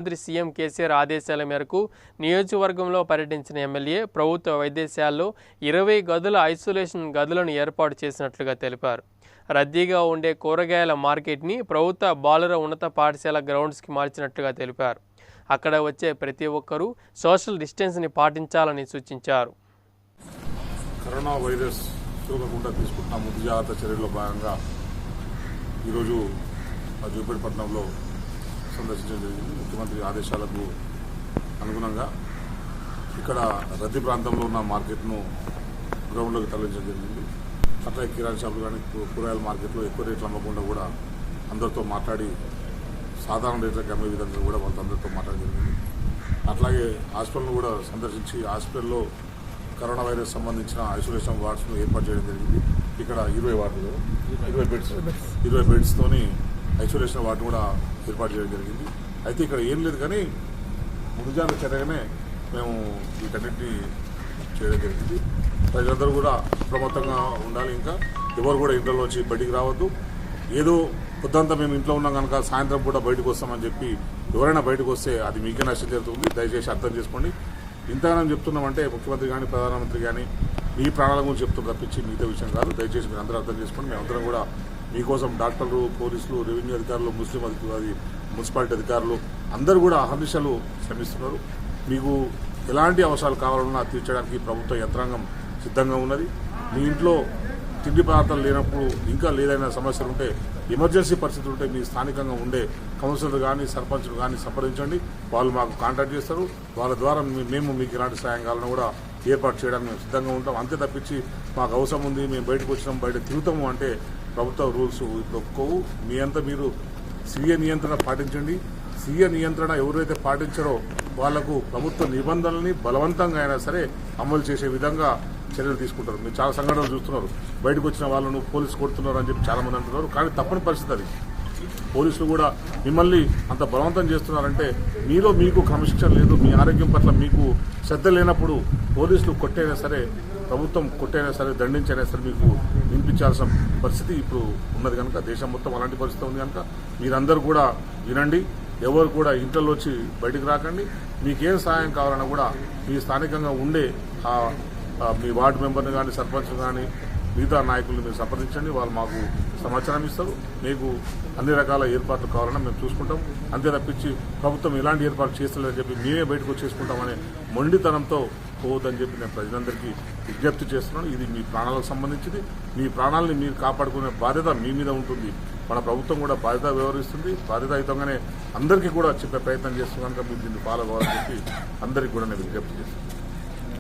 మంత్రి సీఎం కేసీఆర్ ఆదేశాల మేరకు నియోజకవర్గంలో పర్యటించిన ఎమ్మెల్యే ప్రభుత్వ వైద్యశాలలో 20 గదుల ఐసోలేషన్ గదులను ఏర్పాటు చేసినట్లుగా తెలిపారు. రద్దీగా ఉండే కూరగాయల మార్కెట్ని ప్రభుత్వ బాలుర ఉన్నత పాఠశాల గ్రౌండ్స్కి మార్చినట్లుగా తెలిపారు. అక్కడ వచ్చే ప్రతి ఒక్కరూ సోషల్ డిస్టెన్స్ని పాటించాలని సూచించారు. కరోనా వైరస్ సోకకుండా తీసుకుంటున్న ముందు జాగ్రత్త చర్యల్లో భాగంగా ఈరోజు జూపేటపట్నంలో సందర్శించడం జరిగింది. ముఖ్యమంత్రి ఆదేశాలకు అనుగుణంగా ఇక్కడ రద్దీ ప్రాంతంలో ఉన్న మార్కెట్ను గ్రౌండ్లోకి తరలించడం జరిగింది. అట్లా కిరాణా షాపులు కానీ కూరగాయల మార్కెట్లో ఎక్కువ రేట్లు అమ్మకుండా కూడా అందరితో మాట్లాడి సాధారణ రేట్లకు అమ్మే విధంగా కూడా వాళ్ళందరితో మాట్లాడడం జరిగింది. అట్లాగే హాస్పిటల్ను కూడా సందర్శించి హాస్పిటల్లో కరోనా వైరస్ సంబంధించిన ఐసోలేషన్ వార్డ్స్ను ఏర్పాటు చేయడం జరిగింది. ఇక్కడ 20 బెడ్స్తోని ఐసోలేషన్ వార్డు కూడా ఏర్పాటు చేయడం జరిగింది. అయితే ఇక్కడ ఏం లేదు కానీ ముందు జాగ్రత్త చర్యగానే మేము వీటన్నిటిని చేయడం జరిగింది. ప్రజలందరూ కూడా అప్రమత్తంగా ఉండాలి. ఇంకా ఎవరు కూడా ఇంట్లో వచ్చి బయటికి రావద్దు. ఏదో పొద్దంతా మేము ఇంట్లో ఉన్నాం కనుక సాయంత్రం కూడా బయటకు వస్తామని చెప్పి ఎవరైనా బయటకు వస్తే అది మీకే నష్టం జరుగుతుంది. దయచేసి అర్థం చేసుకోండి. ఇంతగానం చెప్తున్నామంటే ముఖ్యమంత్రి కానీ ప్రధానమంత్రి కానీ మీ ప్రాణాల గురించి చెప్తున్నారు తప్పించి మిగతా విషయం కాదు. దయచేసి మీరు అందరూ అర్థం చేసుకోండి. మేమందరం కూడా మీకోసం డాక్టర్లు, పోలీసులు, రెవెన్యూ అధికారులు, ముస్లిం అధికారులు, మున్సిపాలిటీ అధికారులు అందరూ కూడా అహర్నిశలు శ్రమిస్తున్నారు. మీకు ఎలాంటి అవసరాలు కావాలన్నా తీర్చడానికి ప్రభుత్వ యంత్రాంగం సిద్ధంగా ఉన్నది. మీ ఇంట్లో తిండి పదార్థాలు లేనప్పుడు ఇంకా ఏదైనా సమస్యలు ఉంటే ఎమర్జెన్సీ పరిస్థితులు ఉంటే మీ స్థానికంగా ఉండే కౌన్సిలర్ కానీ సర్పంచులు కానీ సంప్రదించండి. వాళ్ళు మాకు కాంటాక్ట్ చేస్తారు. వాళ్ళ ద్వారా మేము మీకు ఎలాంటి సాయం కావాలని కూడా ఏర్పాటు చేయడానికి మేము సిద్ధంగా ఉంటాం. అంతే తప్పించి మాకు అవసరం ఉంది, మేము బయటకు వచ్చినాం, బయట తిరుగుతాము అంటే ప్రభుత్వ రూల్స్ ఒప్పుకోవు. మీ అంతా మీరు స్వీయ నియంత్రణ పాటించండి. స్వీయ నియంత్రణ ఎవరైతే పాటించారో వాళ్లకు ప్రభుత్వ నిబంధనల్ని బలవంతంగా అయినా సరే అమలు చేసే విధంగా చర్యలు తీసుకుంటారు. మీరు చాలా సంఘటనలు చూస్తున్నారు. బయటకు వచ్చిన వాళ్ళను పోలీసు కొడుతున్నారు అని చెప్పి చాలామంది అంటున్నారు. కానీ తప్పని పరిస్థితి అది. పోలీసులు కూడా మిమ్మల్ని అంత బలవంతం చేస్తున్నారంటే మీలో మీకు క్రమశిక్షణ లేదు, మీ ఆరోగ్యం పట్ల మీకు శ్రద్ధ లేనప్పుడు పోలీసులు కొట్టైనా సరే, ప్రభుత్వం కొట్టైనా సరే, దండించైనా సరే మీకు వినిపించాల్సిన పరిస్థితి ఇప్పుడు ఉన్నది కనుక, దేశం మొత్తం అలాంటి పరిస్థితి ఉంది కనుక మీరందరూ కూడా వినండి. ఎవరు కూడా ఇంట్లో వచ్చి బయటకు రాకండి. మీకేం సహాయం కావాలన్నా కూడా మీ స్థానికంగా ఉండే మీ వార్డు మెంబర్ని కానీ సర్పంచ్ని కానీ మిగతా నాయకులను మీరు సంప్రదించండి. వాళ్ళు మాకు సమాచారం ఇస్తారు. మీకు అన్ని రకాల ఏర్పాట్లు కావాలన్నా మేము చూసుకుంటాం. అంతే తప్పించి ప్రభుత్వం ఎలాంటి ఏర్పాట్లు చేస్తలేదని చెప్పి మేమే బయటకు వచ్చేసుకుంటామనే మొండితనంతో పోవద్దని చెప్పి నేను ప్రజలందరికీ విజ్ఞప్తి చేస్తున్నాను. ఇది మీ ప్రాణాలకు సంబంధించింది. మీ ప్రాణాలని మీరు కాపాడుకునే బాధ్యత మీ మీద ఉంటుంది. మన ప్రభుత్వం కూడా బాధ్యత వ్యవహరిస్తుంది. బాధ్యతాయుతంగానే అందరికీ కూడా చెప్పే ప్రయత్నం చేస్తుంది కనుక మీరు దీన్ని ఫాలో అవ్వాలని చెప్పి అందరికీ కూడా నేను విజ్ఞప్తి చేస్తున్నాను.